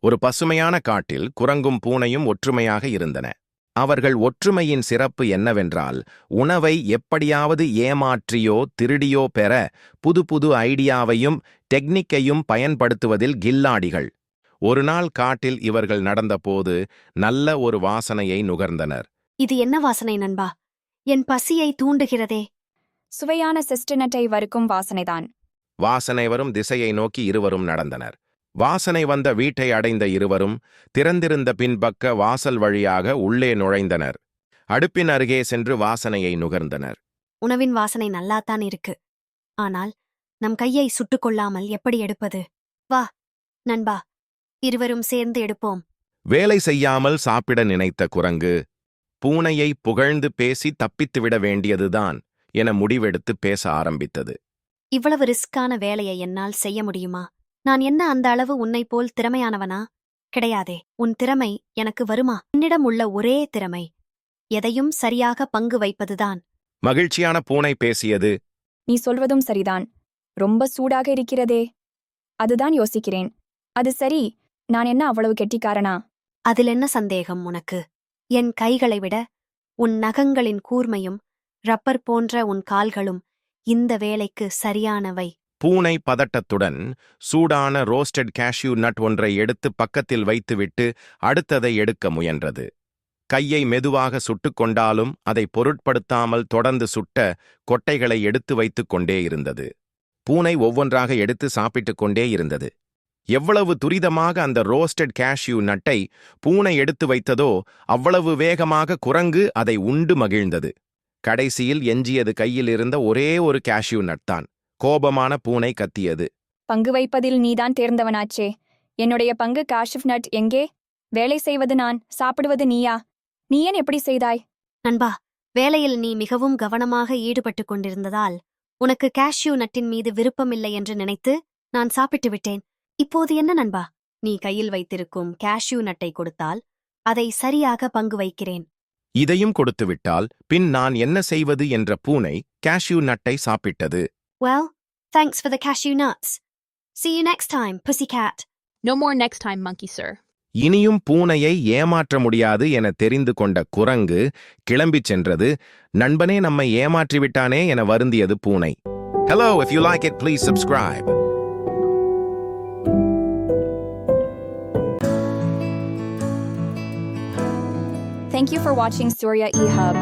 ஒரு பசுமையான காட்டில் குரங்கும் பூனையும் ஒற்றுமையாக இருந்தன. அவர்கள் ஒற்றுமையின் சிறப்பு என்னவென்றால், உணவை எப்படியாவது ஏமாற்றியோ திருடியோ பெற புது புது ஐடியாவையும் டெக்னிக்கையும் பயன்படுத்துவதில் கில்லாடிகள். ஒருநாள் காட்டில் இவர்கள் நடந்தபோது நல்ல ஒரு வாசனையை நுகர்ந்தனர். இது என்ன வாசனை நண்பா? என் பசியை தூண்டுகிறதே. சுவையான செஸ்டினட்டை வறுக்கும் வாசனைதான். வாசனை வரும் திசையை நோக்கி இருவரும் நடந்தனர். வாசனை வந்த வீட்டை அடைந்த இருவரும் திறந்திருந்த பின்பக்க வாசல் வழியாக உள்ளே நுழைந்தனர். அடுப்பின் அருகே சென்று வாசனையை நுகர்ந்தனர். உணவின் வாசனை நல்லாத்தான் இருக்கு. ஆனால் நம் கையை சுட்டுக்கொள்ளாமல் எப்படி எடுப்பது? வா நண்பா, இருவரும் சேர்ந்து எடுப்போம். வேலை செய்யாமல் சாப்பிட நினைத்த குரங்கு, பூனையை புகழ்ந்து பேசி தப்பித்துவிட வேண்டியதுதான் என முடிவெடுத்து பேச ஆரம்பித்தது. இவ்வளவு ரிஸ்கான வேலையை என்னால் செய்ய முடியுமா? நான் என்ன அந்த அளவு உன்னைப் போல் திறமையானவனா? கிடையாதே. உன் திறமை எனக்கு வருமா? என்னிடம் உள்ள ஒரே திறமை எதையும் சரியாக பங்கு வைப்பதுதான். மகிழ்ச்சியான பூனை பேசியது. நீ சொல்வதும் சரிதான். ரொம்ப சூடாக இருக்கிறதே. அதுதான் யோசிக்கிறேன். அது சரி, நான் என்ன அவ்வளவு கெட்டிக்காரனா? அதில் என்ன சந்தேகம் உனக்கு? என் கைகளை விட உன் நகங்களின் கூர்மையும் ரப்பர் போன்ற உன் கால்களும் இந்த வேலைக்கு சரியானவை. பூனை பதட்டத்துடன் சூடான ரோஸ்டட் கேஷ்யூ நட் ஒன்றை எடுத்து பக்கத்தில் வைத்துவிட்டு அடுத்ததை எடுக்க முயன்றது. கையை மெதுவாக சுட்டுக்கொண்டாலும் அதை பொருட்படுத்தாமல் தொடர்ந்து சுட்ட கொட்டைகளை எடுத்து வைத்துக் கொண்டே இருந்தது. பூனை ஒவ்வொன்றாக எடுத்து சாப்பிட்டுக் கொண்டே இருந்தது. எவ்வளவு துரிதமாக அந்த ரோஸ்டட் கேஷ்யூ நட்டை பூனை எடுத்து வைத்ததோ அவ்வளவு வேகமாக குரங்கு அதை உண்டு மகிழ்ந்தது. கடைசியில் எஞ்சியது கையில் இருந்த ஒரே ஒரு கேஷ்யூ நட்தான். கோபமான பூனை கத்தியது. பங்கு வைப்பதில் நீதான் தேர்ந்தவனாச்சே. என்னுடைய பங்கு காஷிவ் நட் எங்கே? வேலை செய்வது நான், சாப்பிடுவது நீயா? நீ ஏன் எப்படி செய்தாய்? நண்பா, வேலையில் நீ மிகவும் கவனமாக ஈடுபட்டுக் கொண்டிருந்ததால் உனக்கு கேஷ்யூ நட்டின் மீது விருப்பமில்லை என்று நினைத்து நான் சாப்பிட்டு விட்டேன். இப்போது என்ன நண்பா? நீ கையில் வைத்திருக்கும் கேஷ்யூ நட்டை கொடுத்தால் அதை சரியாக பங்கு வைக்கிறேன். இதையும் கொடுத்துவிட்டால் பின் நான் என்ன செய்வது என்ற பூனை கேஷ்யூ நட்டை சாப்பிட்டது. Well, thanks for the cashew nuts. See you next time, pussycat. No more next time, monkey sir. இனியும் பூனையை ஏமாற்ற முடியாது என தெரிந்து கொண்ட குரங்கு கிளம்பிச் சென்றது. நண்பனே நம்மை ஏமாற்றிவிட்டானே என வருந்தியது பூனை. Hello, if you like it, please subscribe. Thank you for watching Surya eHub.